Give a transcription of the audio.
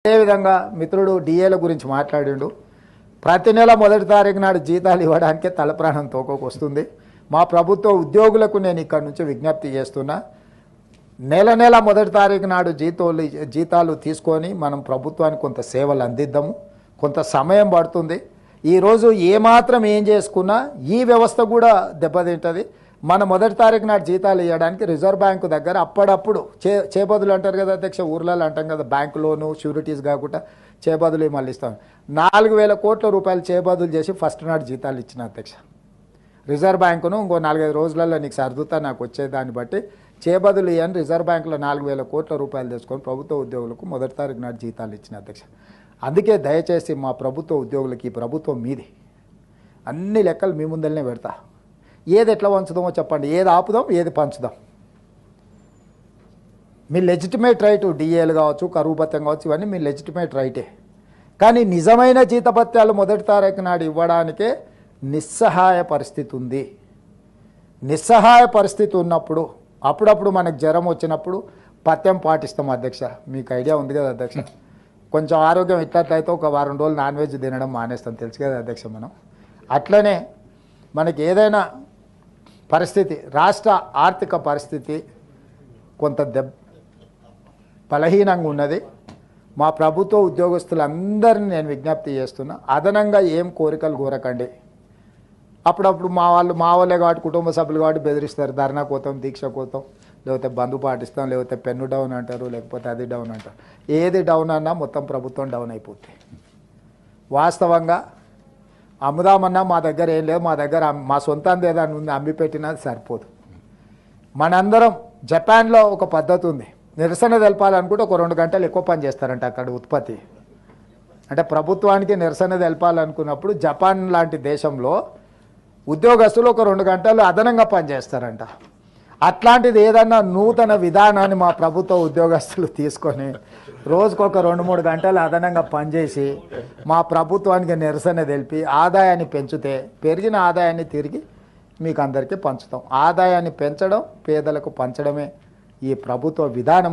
అదేవిధంగా మిత్రుడు డిఏల గురించి మాట్లాడిండు. ప్రతి నెల మొదటి తారీఖు నాడు జీతాలు ఇవ్వడానికే తలప్రాణం తోకకు వస్తుంది. మా ప్రభుత్వ ఉద్యోగులకు నేను ఇక్కడి నుంచి విజ్ఞప్తి చేస్తున్నా, నెల నెల మొదటి తారీఖు నాడు జీతాలు తీసుకొని మనం ప్రభుత్వానికి కొంత సేవలు అందిద్దాము. కొంత సమయం పడుతుంది. ఈరోజు ఏమాత్రం ఏం చేసుకున్నా ఈ వ్యవస్థ కూడా దెబ్బతింటుంది. మన మొదటి తారీఖు నాడు జీతాలు ఇవ్వడానికి రిజర్వ్ బ్యాంకు దగ్గర అప్పుడప్పుడు చేబదులు అంటారు కదా అధ్యక్ష, ఊర్లలో అంటాం కదా, బ్యాంకు లోను షూరిటీస్ కాకుండా చేబదులు మళ్ళీ ఇస్తాం. 4,000 కోట్ల రూపాయలు చేబదులు చేసి ఫస్ట్ నాడు జీతాలు ఇచ్చిన అధ్యక్ష. రిజర్వ్ బ్యాంకును ఇంకో 4-5 రోజులలో నీకు సర్దుతా నాకు వచ్చేదాన్ని బట్టి చేబదులు ఇవ్వని రిజర్వ్ బ్యాంకులో 4,000 కోట్ల రూపాయలు తెచ్చుకొని ప్రభుత్వ ఉద్యోగులకు మొదటి తారీఖు నాడు జీతాలు ఇచ్చిన అధ్యక్ష. అందుకే దయచేసి మా ప్రభుత్వ ఉద్యోగులకి ఈ ప్రభుత్వం మీది, అన్ని లెక్కలు మీ ముందరనే పెడతా. ఏది ఎట్లా పంచుదామో చెప్పండి, ఏది ఆపుదాం ఏది పంచుదాం. మీ లెజిటిమేట్ రైటు డిఏలు కావచ్చు, కరువు భత్యం కావచ్చు, ఇవన్నీ మీ లెజిటిమేట్ రైటే. కానీ నిజమైన జీతభత్యాలు మొదటి తారీఖు నాడు ఇవ్వడానికే నిస్సహాయ పరిస్థితి ఉంది. నిస్సహాయ పరిస్థితి ఉన్నప్పుడు అప్పుడప్పుడు మనకు జ్వరం వచ్చినప్పుడు పథ్యం పాటిస్తాం అధ్యక్ష. మీకు ఐడియా ఉంది కదా అధ్యక్ష. కొంచెం ఆరోగ్యం ఇట్లట్లయితే ఒక వారం రోజులు నాన్ వెజ్ తినడం మానేస్తాం, తెలుసు కదా అధ్యక్ష. మనం అట్లనే మనకి ఏదైనా పరిస్థితి, రాష్ట్ర ఆర్థిక పరిస్థితి కొంత బలహీనంగా ఉన్నది. మా ప్రభుత్వ ఉద్యోగస్తులందరినీ నేను విజ్ఞప్తి చేస్తున్నా, అదనంగా ఏం కోరికలు కోరకండి. అప్పుడప్పుడు మా వాళ్ళే కాబట్టి, కుటుంబ సభ్యులు కాబట్టి బెదిరిస్తారు, ధర్నా కోతాం, దీక్ష కోతాం, లేకపోతే బంధు పాటిస్తాం, లేకపోతే పెన్ను డౌన్ అంటారు, లేకపోతే అది డౌన్ అంటారు. ఏది డౌన్ అన్నా మొత్తం ప్రభుత్వం డౌన్ అయిపోతుంది. వాస్తవంగా అమ్ముదామన్నా మా దగ్గర ఏం లేదు, మా దగ్గర మా సొంతంది ఏదైనా ఉంది అమ్మి పెట్టినా సరిపోదు. మనందరం జపాన్లో ఒక పద్ధతి ఉంది, నిరసన తెలపాలనుకుంటే ఒక 2 గంటలు ఎక్కువ పని చేస్తారంట అక్కడ ఉత్పత్తి. అంటే ప్రభుత్వానికి నిరసన తెలపాలనుకున్నప్పుడు జపాన్ లాంటి దేశంలో ఉద్యోగస్తులు ఒక 2 గంటలు అదనంగా పనిచేస్తారంట. అట్లాంటిది ఏదన్నా నూతన విధానాన్ని మా ప్రభుత్వ ఉద్యోగస్తులు తీసుకొని రోజుకొక 2-3 గంటలు అదనంగా పనిచేసి మా ప్రభుత్వానికి నిరసన తెలిపి ఆదాయాన్ని పెంచితే, పెరిగిన ఆదాయాన్ని తిరిగి మీకు అందరికీ పంచుతాం. ఆదాయాన్ని పెంచడం, పేదలకు పంచడమే ఈ ప్రభుత్వ విధానం.